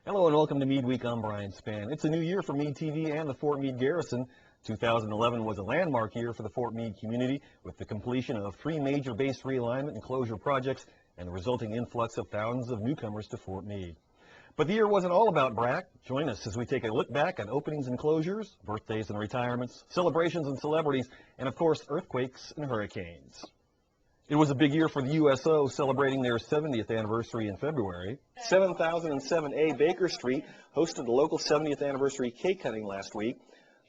Hello and welcome to Meade Week. I'm Bryan Spann. It's a new year for Meade TV and the Fort Meade Garrison. 2011 was a landmark year for the Fort Meade community with the completion of 3 major base realignment and closure projects and the resulting influx of thousands of newcomers to Fort Meade. But the year wasn't all about BRAC. Join us as we take a look back at openings and closures, birthdays and retirements, celebrations and celebrities, and of course earthquakes and hurricanes. It was a big year for the USO, celebrating their 70th anniversary in February. 7007A Baker Street hosted the local 70th anniversary cake cutting last week.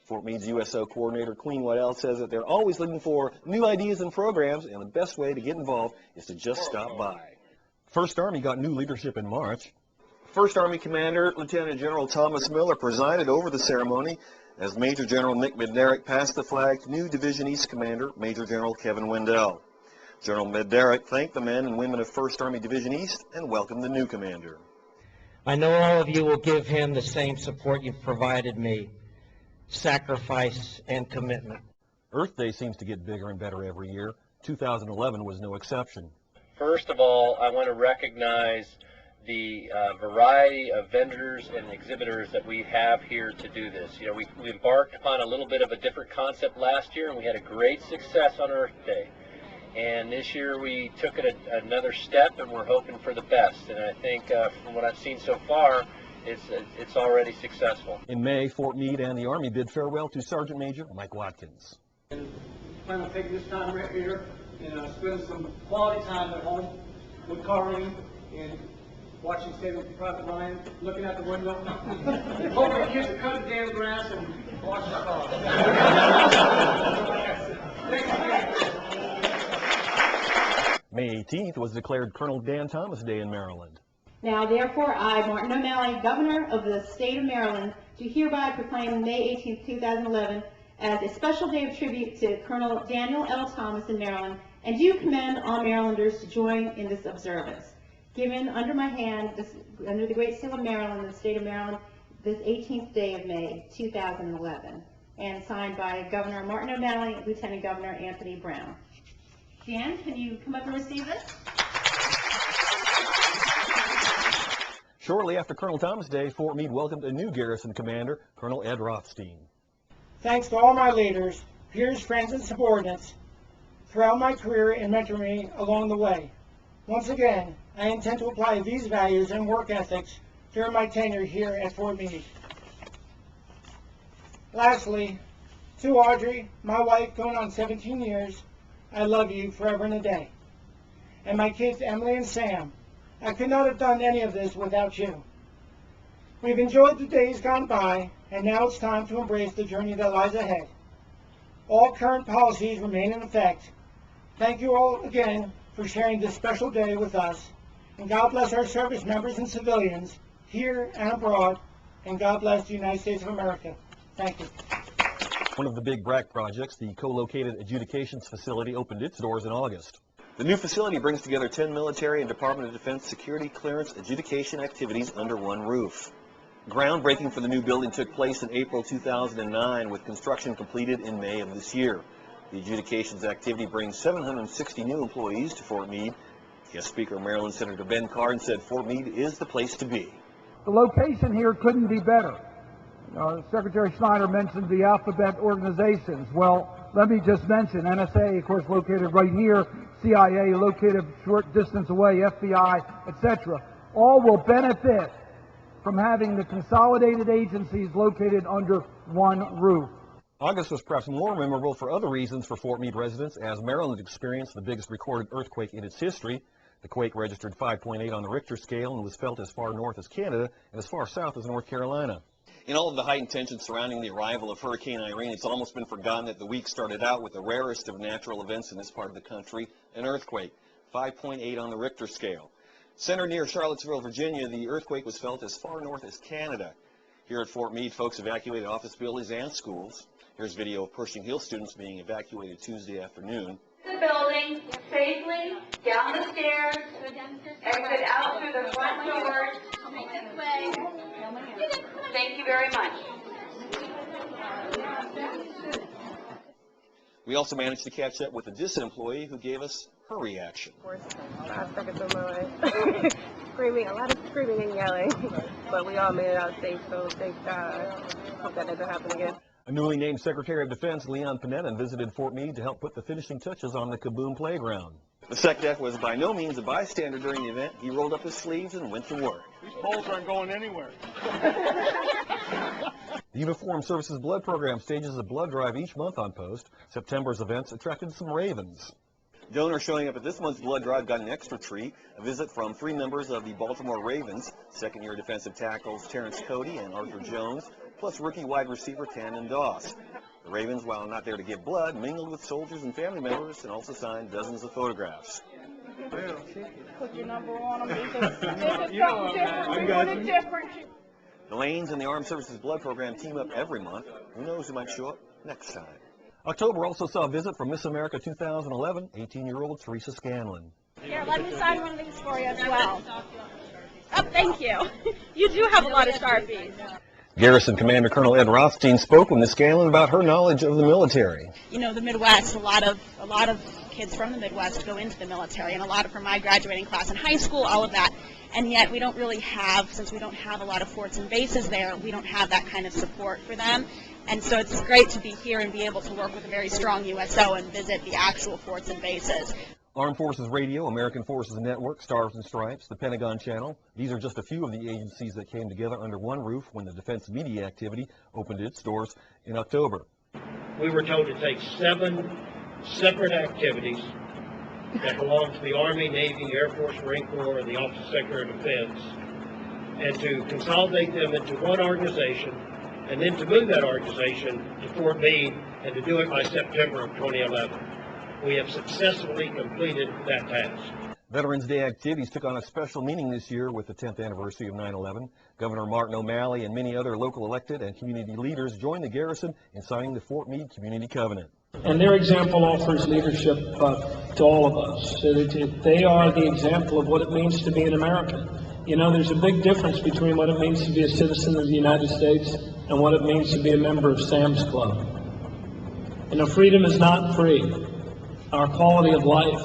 Fort Meade's USO coordinator, Queen Waddell, says that they're always looking for new ideas and programs, and the best way to get involved is to just stop by. First Army got new leadership in March. First Army Commander Lieutenant General Thomas Miller presided over the ceremony as Major General Nick Midderrick passed the flag to new Division East Commander Major General Kevin Wendell. General Midderrick thanked the men and women of 1st Army Division East and welcomed the new commander. I know all of you will give him the same support you've provided me, sacrifice and commitment. Earth Day seems to get bigger and better every year. 2011 was no exception. First of all, I want to recognize the variety of vendors and exhibitors that we have here to do this. You know, we embarked upon a little bit of a different concept last year, and we had a great success on Earth Day. And this year we took it another step, and we're hoping for the best. And I think from what I've seen so far, it's already successful. In May, Fort Meade and the Army bid farewell to Sergeant Major Mike Watkins. And plan on taking this time right here and spend some quality time at home with Carleen and watching Saving Private Ryan, looking out the window, hoping the kids are cutting the damn grass and watching the car. Thanks again. May 18th was declared Colonel Dan Thomas Day in Maryland. Now, therefore, I, Martin O'Malley, Governor of the State of Maryland, do hereby proclaim May 18, 2011 as a special day of tribute to Colonel Daniel L. Thomas in Maryland, and do commend all Marylanders to join in this observance. Given under my hand, under the Great Seal of Maryland, the State of Maryland, this 18th day of May, 2011, and signed by Governor Martin O'Malley and Lieutenant Governor Anthony Brown. Dan, can you come up and receive this? Shortly after Colonel Thomas Day, Fort Meade welcomed a new garrison commander, Colonel Ed Rothstein. Thanks to all my leaders, peers, friends, and subordinates throughout my career and mentoring me along the way. Once again, I intend to apply these values and work ethics during my tenure here at Fort Meade. Lastly, to Audrey, my wife going on 17 years, I love you forever and a day. And my kids, Emily and Sam, I could not have done any of this without you. We've enjoyed the days gone by, and now it's time to embrace the journey that lies ahead. All current policies remain in effect. Thank you all again for sharing this special day with us, and God bless our service members and civilians here and abroad, and God bless the United States of America. Thank you. One of the big BRAC projects, the co-located adjudications facility, opened its doors in August. The new facility brings together 10 military and Department of Defense security clearance adjudication activities under one roof. Groundbreaking for the new building took place in April 2009, with construction completed in May of this year. The adjudications activity brings 760 new employees to Fort Meade. Guest speaker Maryland Senator Ben Cardin said Fort Meade is the place to be. The location here couldn't be better. Secretary Schneider mentioned the alphabet organizations. Well, let me just mention NSA, of course, located right here, CIA located a short distance away, FBI, etc. All will benefit from having the consolidated agencies located under one roof. August was perhaps more memorable for other reasons for Fort Meade residents, as Maryland experienced the biggest recorded earthquake in its history. The quake registered 5.8 on the Richter scale and was felt as far north as Canada and as far south as North Carolina. In all of the heightened tension surrounding the arrival of Hurricane Irene, it's almost been forgotten that the week started out with the rarest of natural events in this part of the country, an earthquake, 5.8 on the Richter scale. Centered near Charlottesville, Virginia, the earthquake was felt as far north as Canada. Here at Fort Meade, folks evacuated office buildings and schools. Here's video of Pershing Hill students being evacuated Tuesday afternoon. The building safely, down the stairs, exit out through the front doors. This way. Thank you very much. We also managed to catch up with a distant employee who gave us her reaction. 5 seconds on my way. screaming, and yelling, but we all made it out safe, so thank God. Hope that doesn't happen again. A newly named Secretary of Defense, Leon Panetta, visited Fort Meade to help put the finishing touches on the Kaboom playground. The SecDef was by no means a bystander during the event. He rolled up his sleeves and went to work. These poles aren't going anywhere. The Uniformed Services Blood Program stages a blood drive each month on post. September's events attracted some ravens. Donors showing up at this month's blood drive got an extra treat, a visit from 3 members of the Baltimore Ravens, second-year defensive tackles Terrence Cody and Arthur Jones, plus rookie wide receiver Tannen Doss. The Ravens, while not there to give blood, mingled with soldiers and family members and also signed dozens of photographs. Put your number on them. There's something different. The Lanes and the Armed Services Blood Program team up every month. Who knows who might show up next time. October also saw a visit from Miss America 2011, 18-year-old Teresa Scanlon. Here, let me sign one of these for you as well. Oh, thank you. You do have a lot of Sharpies. Garrison Commander Colonel Ed Rothstein spoke with Miss Scanlon about her knowledge of the military. You know, the Midwest, a lot of kids from the Midwest go into the military, and a lot of from my graduating class in high school, all of that. And yet we don't really have, since we don't have a lot of forts and bases there, we don't have that kind of support for them. And so it's great to be here and be able to work with a very strong USO and visit the actual forts and bases. Armed Forces Radio, American Forces Network, Stars and Stripes, the Pentagon Channel. These are just a few of the agencies that came together under one roof when the Defense Media Activity opened its doors in October. We were told to take 7 separate activities that belong to the Army, Navy, Air Force, Marine Corps, and the Office of Secretary of Defense, and to consolidate them into one organization, and then to move that organization to Fort Meade, and to do it by September of 2011. We have successfully completed that task. Veterans Day activities took on a special meaning this year with the 10th anniversary of 9/11. Governor Martin O'Malley and many other local elected and community leaders joined the garrison in signing the Fort Meade Community Covenant. And their example offers leadership to all of us. They are the example of what it means to be an American. You know, there's a big difference between what it means to be a citizen of the United States and what it means to be a member of Sam's Club. You know, freedom is not free. Our quality of life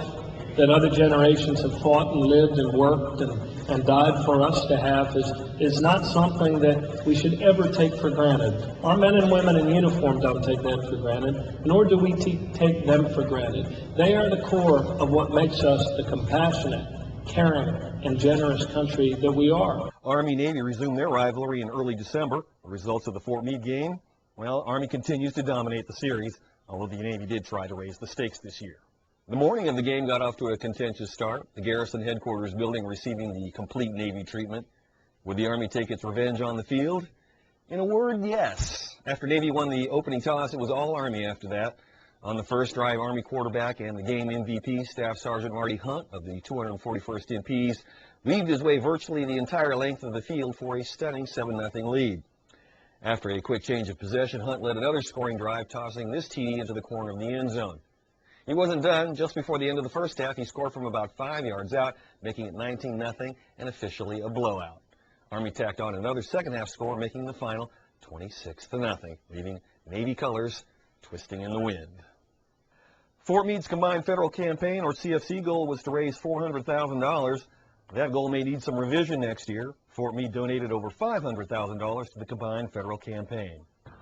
that other generations have fought and lived and worked and died for us to have is not something that we should ever take for granted. Our men and women in uniform don't take that for granted, nor do we take them for granted. They are the core of what makes us the compassionate, caring, and generous country that we are. Army-Navy resumed their rivalry in early December. The results of the Fort Meade game? Well, Army continues to dominate the series, although the Navy did try to raise the stakes this year. The morning of the game got off to a contentious start, the Garrison headquarters building receiving the complete Navy treatment. Would the Army take its revenge on the field? In a word, yes. After Navy won the opening toss, it was all Army after that. On the first drive, Army quarterback and the game MVP, Staff Sergeant Marty Hunt of the 241st MPs, weaved his way virtually the entire length of the field for a stunning 7-0 lead. After a quick change of possession, Hunt led another scoring drive, tossing this TD into the corner of the end zone. He wasn't done. Just before the end of the first half, he scored from about 5 yards out, making it 19-0 and officially a blowout. Army tacked on another second-half score, making the final 26-0, leaving Navy colors twisting in the wind. Fort Meade's combined federal campaign, or CFC, goal was to raise $400,000. That goal may need some revision next year. Fort Meade donated over $500,000 to the combined federal campaign.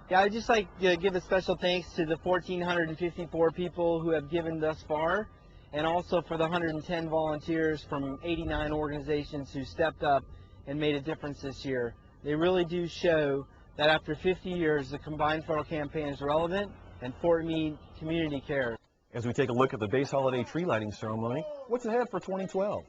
Yeah, I'd just like to give a special thanks to the 1,454 people who have given thus far, and also for the 110 volunteers from 89 organizations who stepped up and made a difference this year. They really do show that after 50 years, the combined federal campaign is relevant, and Fort Meade community cares. As we take a look at the base holiday tree lighting ceremony, what's ahead for 2012?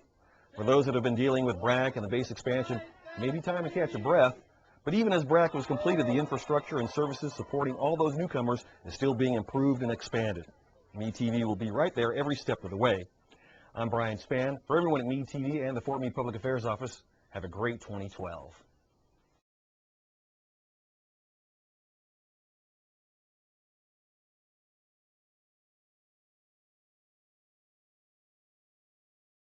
For those that have been dealing with BRAC and the base expansion, it may be time to catch a breath. But even as BRAC was completed, the infrastructure and services supporting all those newcomers is still being improved and expanded. Meade TV will be right there every step of the way. I'm Bryan Spann. For everyone at Meade TV and the Fort Meade Public Affairs Office, have a great 2012.